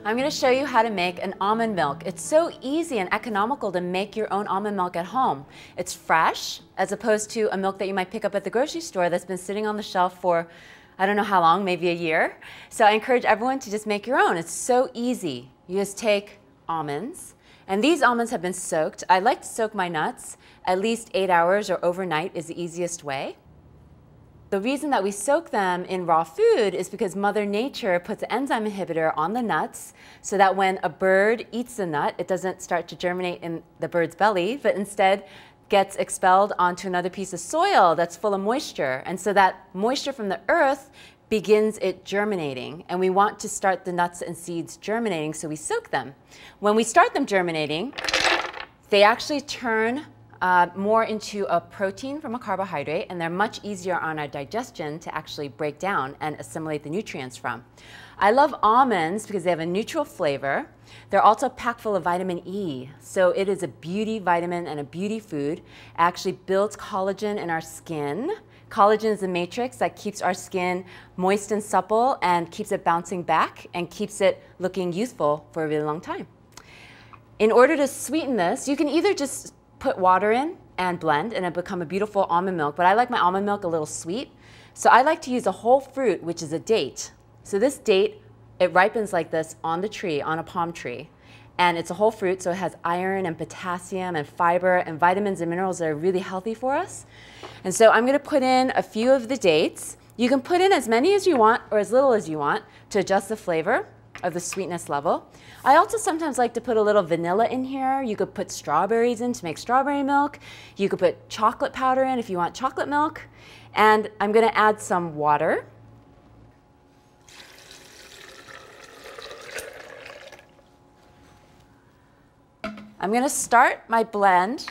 I'm going to show you how to make an almond milk. It's so easy and economical to make your own almond milk at home. It's fresh, as opposed to a milk that you might pick up at the grocery store that's been sitting on the shelf for I don't know how long, maybe a year. So I encourage everyone to just make your own. It's so easy. You just take almonds, and these almonds have been soaked. I like to soak my nuts. At least 8 hours or overnight is the easiest way. The reason that we soak them in raw food is because Mother Nature puts an enzyme inhibitor on the nuts so that when a bird eats the nut, it doesn't start to germinate in the bird's belly, but instead gets expelled onto another piece of soil that's full of moisture. And so that moisture from the earth begins it germinating. And we want to start the nuts and seeds germinating, so we soak them. When we start them germinating, they actually turn more into a protein from a carbohydrate, and they're much easier on our digestion to actually break down and assimilate the nutrients from. I love almonds because they have a neutral flavor. They're also packed full of vitamin E, so it is a beauty vitamin and a beauty food. It actually builds collagen in our skin. Collagen is a matrix that keeps our skin moist and supple and keeps it bouncing back and keeps it looking youthful for a really long time. In order to sweeten this, you can either just put water in and blend and it become a beautiful almond milk, but I like my almond milk a little sweet. So I like to use a whole fruit, which is a date. So this date, it ripens like this on the tree, on a palm tree. And it's a whole fruit, so it has iron and potassium and fiber and vitamins and minerals that are really healthy for us. And so I'm gonna put in a few of the dates. You can put in as many as you want or as little as you want to adjust the flavor of the sweetness level. I also sometimes like to put a little vanilla in here. You could put strawberries in to make strawberry milk. You could put chocolate powder in if you want chocolate milk. And I'm gonna add some water. I'm going to start my blend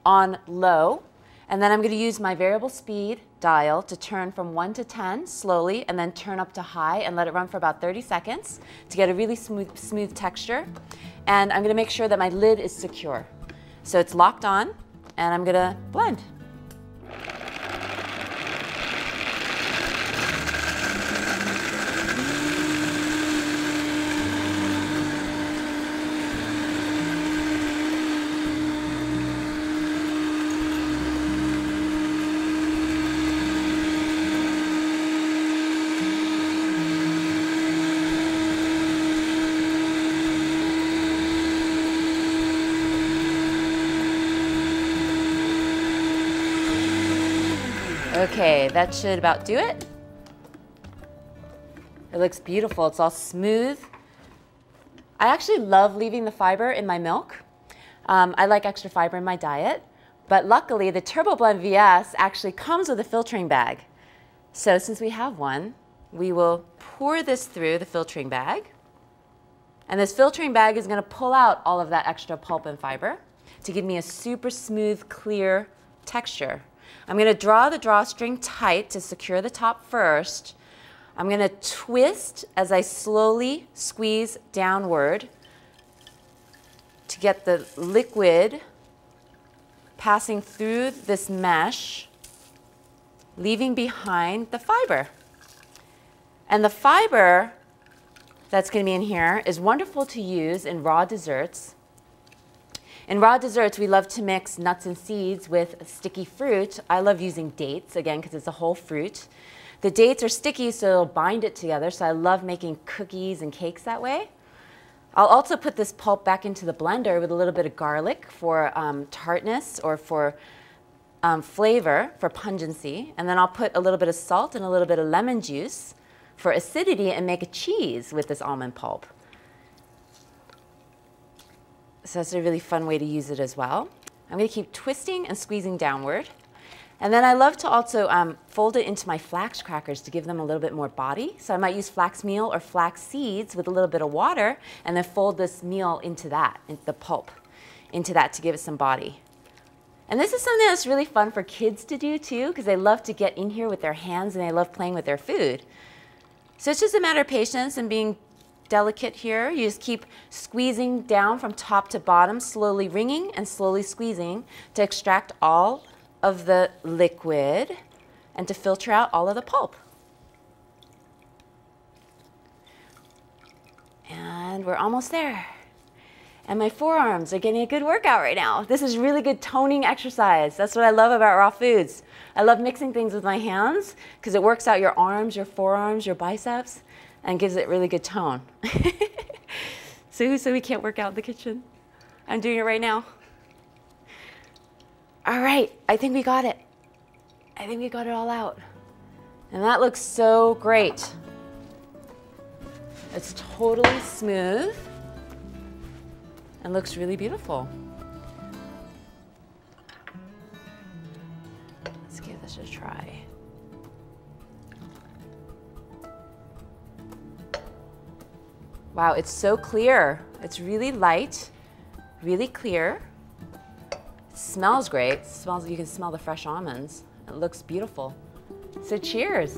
on low, and then I'm going to use my variable speed dial to turn from 1 to 10 slowly, and then turn up to high and let it run for about 30 seconds to get a really smooth texture. And I'm going to make sure that my lid is secure. So it's locked on, and I'm going to blend. Okay, that should about do it. It looks beautiful. It's all smooth. I actually love leaving the fiber in my milk. I like extra fiber in my diet, but luckily the Turbo Blend VS actually comes with a filtering bag. So since we have one, we will pour this through the filtering bag. And this filtering bag is going to pull out all of that extra pulp and fiber to give me a super smooth, clear texture. I'm going to draw the drawstring tight to secure the top first. I'm going to twist as I slowly squeeze downward to get the liquid passing through this mesh, leaving behind the fiber. And the fiber that's going to be in here is wonderful to use in raw desserts. In raw desserts, we love to mix nuts and seeds with sticky fruit. I love using dates, again, because it's a whole fruit. The dates are sticky, so it'll bind it together, so I love making cookies and cakes that way. I'll also put this pulp back into the blender with a little bit of garlic for tartness or for flavor, for pungency. And then I'll put a little bit of salt and a little bit of lemon juice for acidity and make a cheese with this almond pulp. So that's a really fun way to use it as well. I'm going to keep twisting and squeezing downward. And then I love to also fold it into my flax crackers to give them a little bit more body. So I might use flax meal or flax seeds with a little bit of water and then fold this meal into that, the pulp, into that to give it some body. And this is something that's really fun for kids to do too, because they love to get in here with their hands and they love playing with their food. So it's just a matter of patience and being delicate here. You just keep squeezing down from top to bottom, slowly wringing and slowly squeezing to extract all of the liquid and to filter out all of the pulp. And And we're almost there. And my forearms are getting a good workout right now. This is really good toning exercise. That's what I love about raw foods. I love mixing things with my hands because it works out your arms, your forearms, your biceps, and gives it really good tone. So who said we can't work out in the kitchen? I'm doing it right now. All right, I think we got it. I think we got it all out. And that looks so great. It's totally smooth and looks really beautiful. Let's give this a try. Wow, it's so clear. It's really light, really clear. It smells great. It smells, you can smell the fresh almonds. It looks beautiful. So cheers.